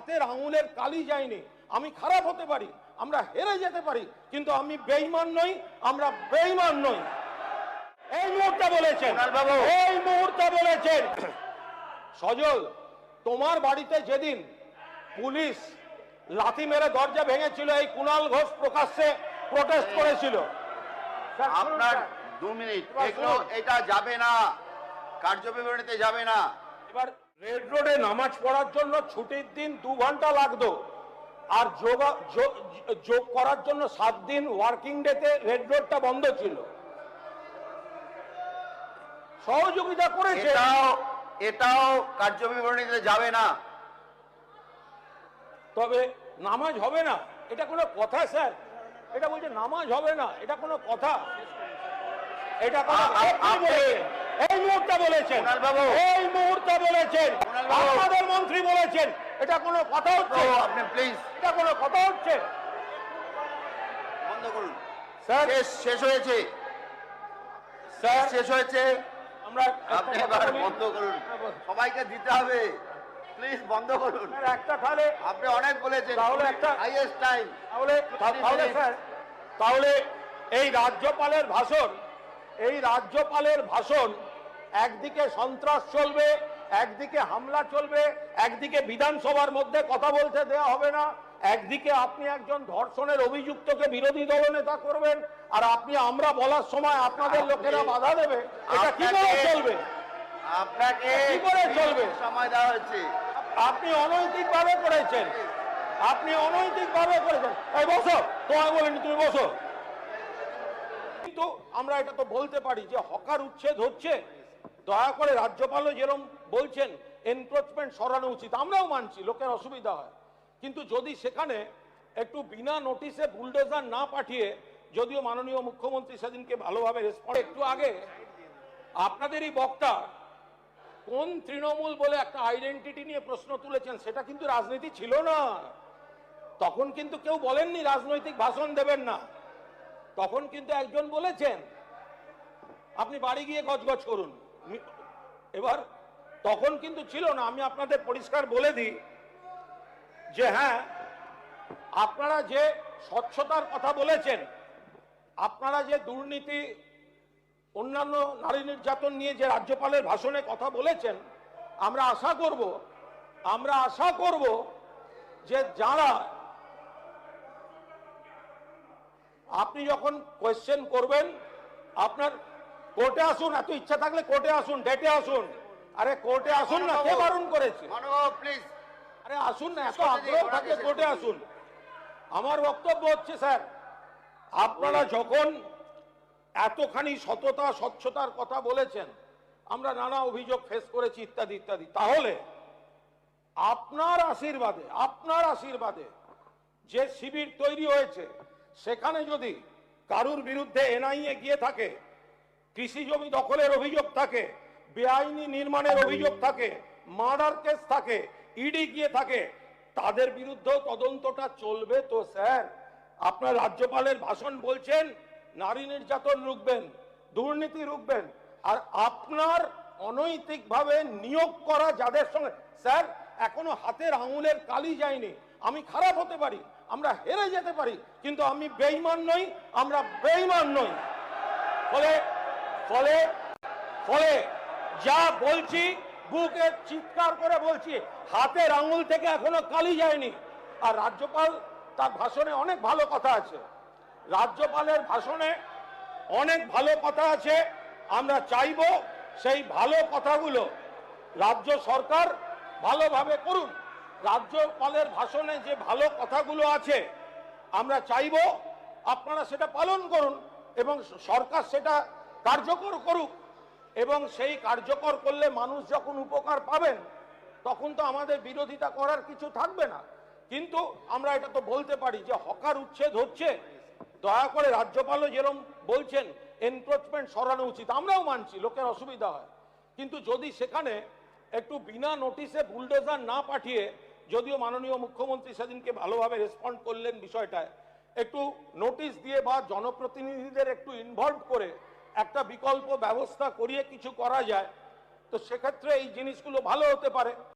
হাতের আঙুলের কালি যায়নি। আমি খারাপ হতে পারি, আমরা হেরে যেতে পারি, কিন্তু আমি বেঈমান নই, আমরা বেঈমান নই। এই মুহূর্তে বলেছেন, এই মুহূর্তে বলেছেন সজল, তোমার বাড়িতে যেদিন পুলিশ লাথি মেরে দরজা ভেঙেছিল, এই কুণাল ঘোষ প্রকাশ্যে প্রোটেস্ট করেছিল। আপনার 2 মিনিট, এটা যাবে না, কার্যবিবরণীতে যাবে না। এবার রেড রোডে নামাজ পড়ার জন্য ছুটির দিন 2 ঘন্টা লাগতো, আর যোগ করার জন্য 7 দিন ওয়ার্কিং ডেতে রেড রোডটা বন্ধ ছিল। সহযোগিতা করেছে, এটাও কার্যবিবরণীতে যাবে না। তবে নামাজ হবে না, এটা কোনো কথা স্যার? এটা বলছে নামাজ হবে না, এটা কোনো কথা? এটা এই মুহূর্তে বলেছেন, এই মুহূর্তে বলেছেন, আপনাদের মন্ত্রী বলেছেন, এটা কোনো কথা হচ্ছে? আপনি প্লিজ, এটা কোনো কথা হচ্ছে? বন্ধ করুন স্যার। শেষ হয়েছে স্যার শেষ হয়েছে। আমরা আপনি এবার বন্ধ করুন, সবাইকে দিতে হবে, প্লিজ বন্ধ করুন। একটা তাহলে আপনি অনেক বলেছেন, তাহলে একটা হাইয়েস্ট টাইম। তাহলে এই রাজ্যপালের ভাষণ, এই রাজ্যপালের ভাষণ, একদিকে সন্ত্রাস চলবে, একদিকে হামলা চলবে, একদিকে বিধানসভার মধ্যে কথা বলতে দেওয়া হবে না, একদিকে আপনি একজন ধর্ষণের অভিযুক্তকে বিরোধী দলনেতা করবেন, আর আপনি আমরা বলার সময় আপনাদের লোকেরা বাধা দেবে। এটা কি করে চলবে? আপনাকে কি করে চলবে? সময় দেওয়া হয়েছে। আপনি অনৈতিক ভাবে করেছেন, আপনি অনৈতিক ভাবে করেছেন। এই বসো, তোমায় বলিনি, তুমি বসো। কিন্তু আমরা এটা তো বলতে পারি যে হকার উচ্ছেদ হচ্ছে, দয়া করে রাজ্যপালও যেরকম বলছেন এনক্রোচমেন্ট সরানো উচিত, আমরাও মানছি, লোকের অসুবিধা হয়, কিন্তু যদি সেখানে একটু বিনা নোটিশে বুলডোজার না পাঠিয়ে, যদিও মাননীয় মুখ্যমন্ত্রী সেদিনকে ভালোভাবে রেসপন্ড, একটু আগে আপনাদেরই বক্তা কোন তৃণমূল বলে একটা আইডেন্টিটি নিয়ে প্রশ্ন তুলেছেন, সেটা কিন্তু রাজনীতি ছিল না। তখন কিন্তু কেউ বলেননি রাজনৈতিক ভাষণ দেবেন না, তখন কিন্তু একজন বলেছেন আপনি বাড়ি গিয়ে গজগজ করুন। এবার তখন কিন্তু ছিল না। আমি আপনাদের পরিষ্কার বলে দিই যে হ্যাঁ, আপনারা যে স্বচ্ছতার কথা বলেছেন, আপনারা যে দুর্নীতি, অন্যান্য নারী নির্যাতন নিয়ে যে রাজ্যপালের ভাষণে কথা বলেছেন, আমরা আশা করব যে যারা, আপনি যখন কোয়েশ্চেন করবেন, আপনার কোর্টে আসুন, এত ইচ্ছা থাকলে কোর্টে আসুন, ডেটে আসুন। আরে কোর্টে আসুন না, কে বারণ করেছে? প্লিজ, আরে আসুন না, এত আগ্রহ থাকলে কোর্টে আসুন। আমার বক্তব্য হচ্ছে স্যার, আপনারা যখন এতখানি সততা স্বচ্ছতার কথা বলেছেন, আমরা নানা অভিযোগ ফেস করেছি ইত্যাদি ইত্যাদি, তাহলে আপনার আশীর্বাদে যে শিবির তৈরি হয়েছে, সেখানে যদি কারুর বিরুদ্ধে এনআইএ গিয়ে থাকে, কৃষি জমি দখলের অভিযোগ থাকে, বেআইনি নির্মাণের অভিযোগ থাকে, মার্ডার কেস থাকে, ইডি গিয়ে থাকে, তাদের বিরুদ্ধেও তদন্তটা চলবে তো স্যার? আপনার রাজ্যপালের ভাষণ বলছেন নারী নির্যাতন রুখবেন, দুর্নীতি রুখবেন, আর আপনার অনৈতিকভাবে নিয়োগ করা যাদের সঙ্গে, স্যার এখনো হাতের আঙুলের কালি যায়নি। আমি খারাপ হতে পারি, আমরা হেরে যেতে পারি, কিন্তু আমি বেঈমান নই, আমরা বেঈমান নই। ফলে ফলে ফলে যা বলছি, বুকে চিৎকার করে বলছি, হাতের আঙুল থেকে এখনো কালি যায়নি। আর রাজ্যপাল তার ভাষণে অনেক ভালো কথা আছে, রাজ্যপালের ভাষণে অনেক ভালো কথা আছে। আমরা চাইব সেই ভালো কথাগুলো রাজ্য সরকার ভালোভাবে করুন। রাজ্যপালের ভাষণে যে ভালো কথাগুলো আছে, আমরা চাইব আপনারা সেটা পালন করুন এবং সরকার সেটা কার্যকর করুক, এবং সেই কার্যকর করলে মানুষ যখন উপকার পাবেন, তখন তো আমাদের বিরোধিতা করার কিছু থাকবে না। কিন্তু আমরা এটা তো বলতে পারি যে হকার উচ্ছেদ হচ্ছে, দয়া করে রাজ্যপালও যেরকম বলছেন এনক্রোচমেন্ট সরানো উচিত, আমরাও মানছি, লোকের অসুবিধা হয়, কিন্তু যদি সেখানে একটু বিনা নোটিশে বুলডোজার না পাঠিয়ে, যদিও মাননীয় মুখ্যমন্ত্রী সেদিনকে ভালোভাবে রেসপন্ড করলেন বিষয়টায়, একটু নোটিশ দিয়ে বা জনপ্রতিনিধিদের একটু ইনভলভ করে একটা বিকল্প ব্যবস্থা করিয়ে কিছু করা যায়, তো সেক্ষেত্রে এই জিনিসগুলো ভালো হতে পারে।